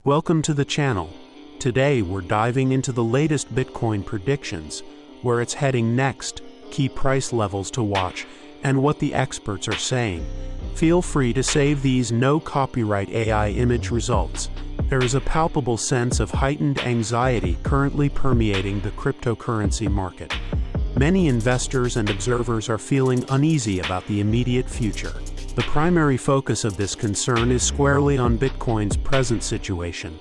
Welcome to the channel. Today we're diving into the latest Bitcoin predictions, where it's heading next, key price levels to watch, and what the experts are saying. Feel free to save these no copyright AI image results. There is a palpable sense of heightened anxiety currently permeating the cryptocurrency market. Many investors and observers are feeling uneasy about the immediate future. The primary focus of this concern is squarely on Bitcoin's present situation.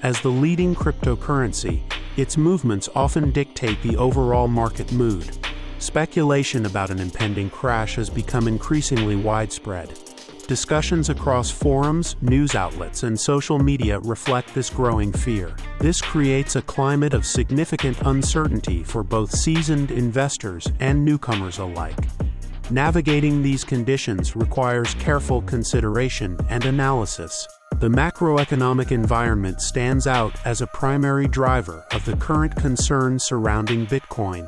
As the leading cryptocurrency, its movements often dictate the overall market mood. Speculation about an impending crash has become increasingly widespread. Discussions across forums, news outlets, and social media reflect this growing fear. This creates a climate of significant uncertainty for both seasoned investors and newcomers alike. Navigating these conditions requires careful consideration and analysis. The macroeconomic environment stands out as a primary driver of the current concerns surrounding Bitcoin.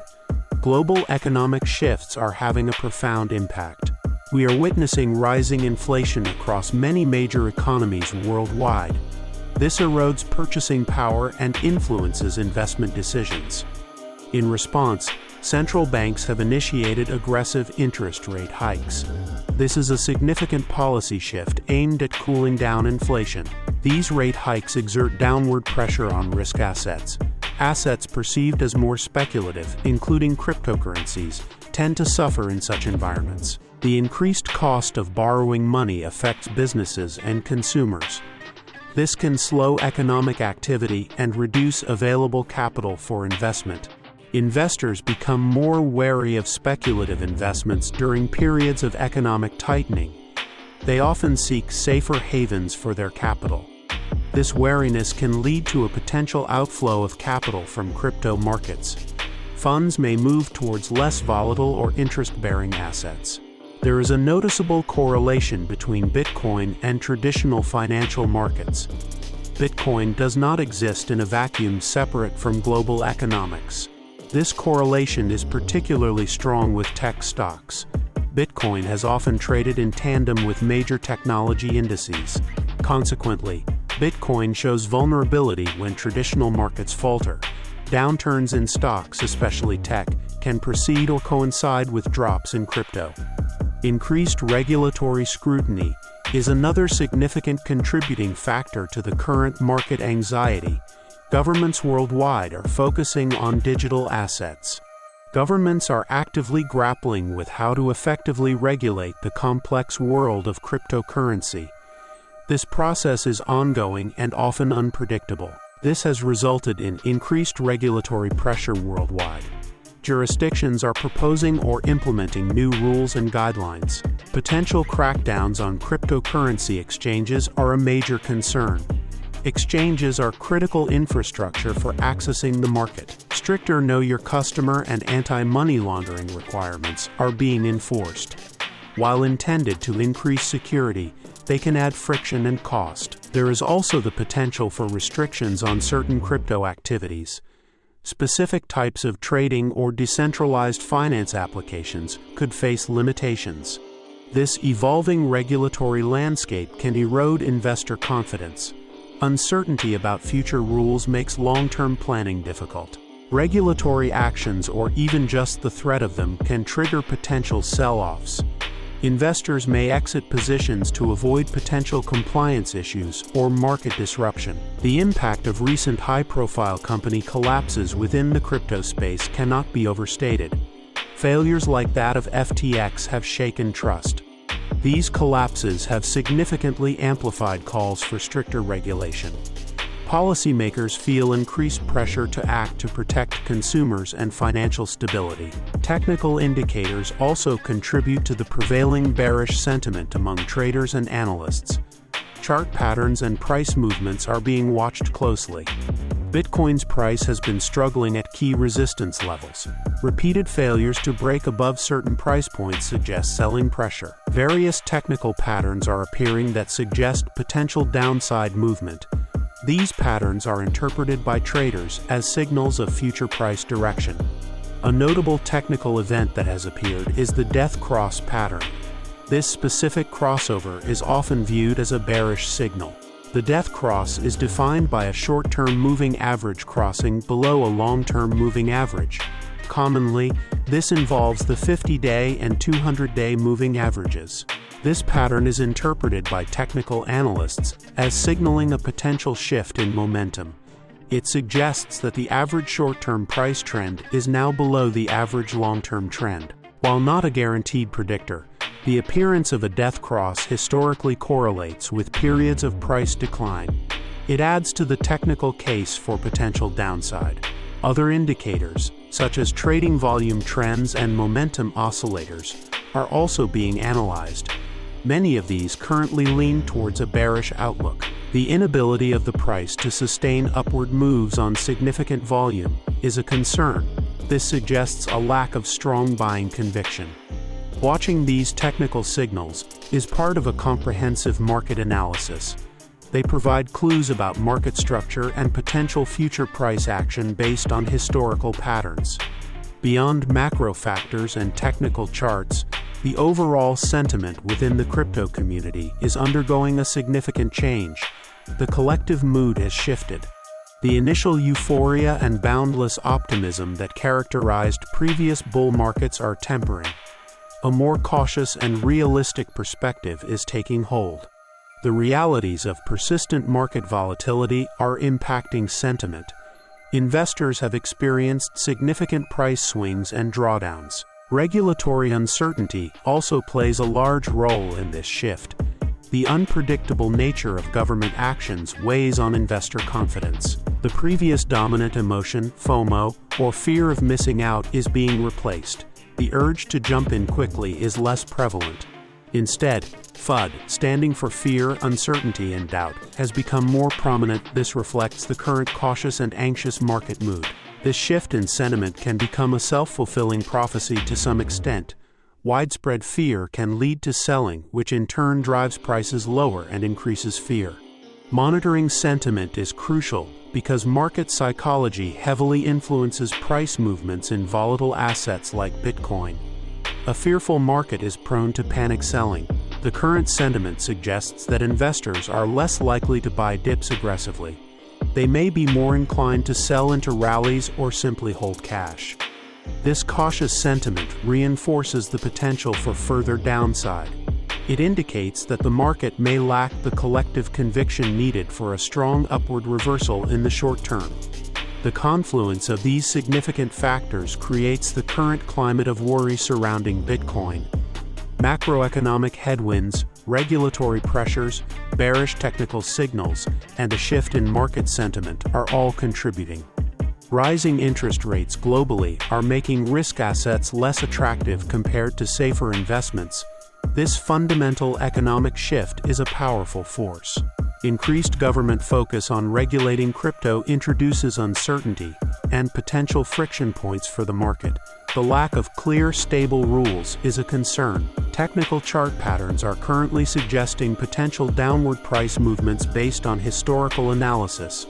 Global economic shifts are having a profound impact. We are witnessing rising inflation across many major economies worldwide. This erodes purchasing power and influences investment decisions. In response, central banks have initiated aggressive interest rate hikes. This is a significant policy shift aimed at cooling down inflation. These rate hikes exert downward pressure on risk assets. Assets perceived as more speculative, including cryptocurrencies, tend to suffer in such environments. The increased cost of borrowing money affects businesses and consumers. This can slow economic activity and reduce available capital for investment. Investors become more wary of speculative investments during periods of economic tightening. They often seek safer havens for their capital. This wariness can lead to a potential outflow of capital from crypto markets. Funds may move towards less volatile or interest-bearing assets. There is a noticeable correlation between Bitcoin and traditional financial markets. Bitcoin does not exist in a vacuum separate from global economics. This correlation is particularly strong with tech stocks. Bitcoin has often traded in tandem with major technology indices. Consequently, Bitcoin shows vulnerability when traditional markets falter. Downturns in stocks, especially tech, can precede or coincide with drops in crypto. Increased regulatory scrutiny is another significant contributing factor to the current market anxiety. Governments worldwide are focusing on digital assets. Governments are actively grappling with how to effectively regulate the complex world of cryptocurrency. This process is ongoing and often unpredictable. This has resulted in increased regulatory pressure worldwide. Jurisdictions are proposing or implementing new rules and guidelines. Potential crackdowns on cryptocurrency exchanges are a major concern. Exchanges are critical infrastructure for accessing the market. Stricter Know Your Customer and anti-money laundering requirements are being enforced. While intended to increase security, they can add friction and cost. There is also the potential for restrictions on certain crypto activities. Specific types of trading or decentralized finance applications could face limitations. This evolving regulatory landscape can erode investor confidence. Uncertainty about future rules makes long-term planning difficult. Regulatory actions, or even just the threat of them, can trigger potential sell-offs. Investors may exit positions to avoid potential compliance issues or market disruption. The impact of recent high-profile company collapses within the crypto space cannot be overstated. Failures like that of FTX have shaken trust. These collapses have significantly amplified calls for stricter regulation. Policymakers feel increased pressure to act to protect consumers and financial stability. Technical indicators also contribute to the prevailing bearish sentiment among traders and analysts. Chart patterns and price movements are being watched closely. Bitcoin's price has been struggling at key resistance levels. Repeated failures to break above certain price points suggest selling pressure. Various technical patterns are appearing that suggest potential downside movement. These patterns are interpreted by traders as signals of future price direction. A notable technical event that has appeared is the death cross pattern. This specific crossover is often viewed as a bearish signal. The death cross is defined by a short-term moving average crossing below a long-term moving average. Commonly, this involves the 50-day and 200-day moving averages. This pattern is interpreted by technical analysts as signaling a potential shift in momentum. It suggests that the average short-term price trend is now below the average long-term trend. While not a guaranteed predictor, the appearance of a death cross historically correlates with periods of price decline. It adds to the technical case for potential downside. Other indicators, such as trading volume trends and momentum oscillators, are also being analyzed. Many of these currently lean towards a bearish outlook. The inability of the price to sustain upward moves on significant volume is a concern. This suggests a lack of strong buying conviction. Watching these technical signals is part of a comprehensive market analysis. They provide clues about market structure and potential future price action based on historical patterns. Beyond macro factors and technical charts, the overall sentiment within the crypto community is undergoing a significant change. The collective mood has shifted. The initial euphoria and boundless optimism that characterized previous bull markets are tempering. A more cautious and realistic perspective is taking hold. The realities of persistent market volatility are impacting sentiment. Investors have experienced significant price swings and drawdowns. Regulatory uncertainty also plays a large role in this shift. The unpredictable nature of government actions weighs on investor confidence. The previous dominant emotion, FOMO, or fear of missing out, is being replaced. The urge to jump in quickly is less prevalent. Instead, FUD, standing for fear, uncertainty, and doubt, has become more prominent. This reflects the current cautious and anxious market mood. This shift in sentiment can become a self-fulfilling prophecy to some extent. Widespread fear can lead to selling, which in turn drives prices lower and increases fear. Monitoring sentiment is crucial because market psychology heavily influences price movements in volatile assets like Bitcoin. A fearful market is prone to panic selling. The current sentiment suggests that investors are less likely to buy dips aggressively. They may be more inclined to sell into rallies or simply hold cash. This cautious sentiment reinforces the potential for further downside. It indicates that the market may lack the collective conviction needed for a strong upward reversal in the short term. The confluence of these significant factors creates the current climate of worry surrounding Bitcoin. Macroeconomic headwinds, regulatory pressures, bearish technical signals, and a shift in market sentiment are all contributing. Rising interest rates globally are making risk assets less attractive compared to safer investments. This fundamental economic shift is a powerful force. Increased government focus on regulating crypto introduces uncertainty and potential friction points for the market. The lack of clear, stable rules is a concern. Technical chart patterns are currently suggesting potential downward price movements based on historical analysis.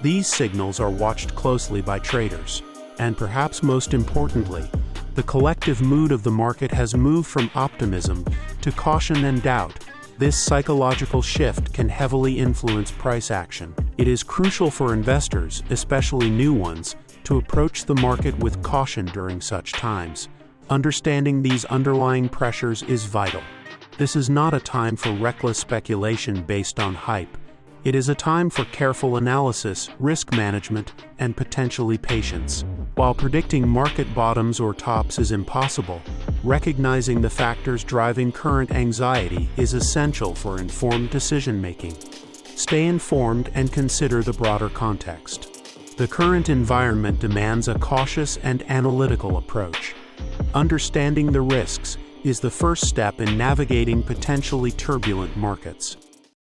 These signals are watched closely by traders. And perhaps most importantly, the collective mood of the market has moved from optimism to caution and doubt. This psychological shift can heavily influence price action. It is crucial for investors, especially new ones, to approach the market with caution during such times. Understanding these underlying pressures is vital. This is not a time for reckless speculation based on hype. It is a time for careful analysis, risk management, and potentially patience. While predicting market bottoms or tops is impossible, recognizing the factors driving current anxiety is essential for informed decision-making. Stay informed and consider the broader context. The current environment demands a cautious and analytical approach. Understanding the risks is the first step in navigating potentially turbulent markets.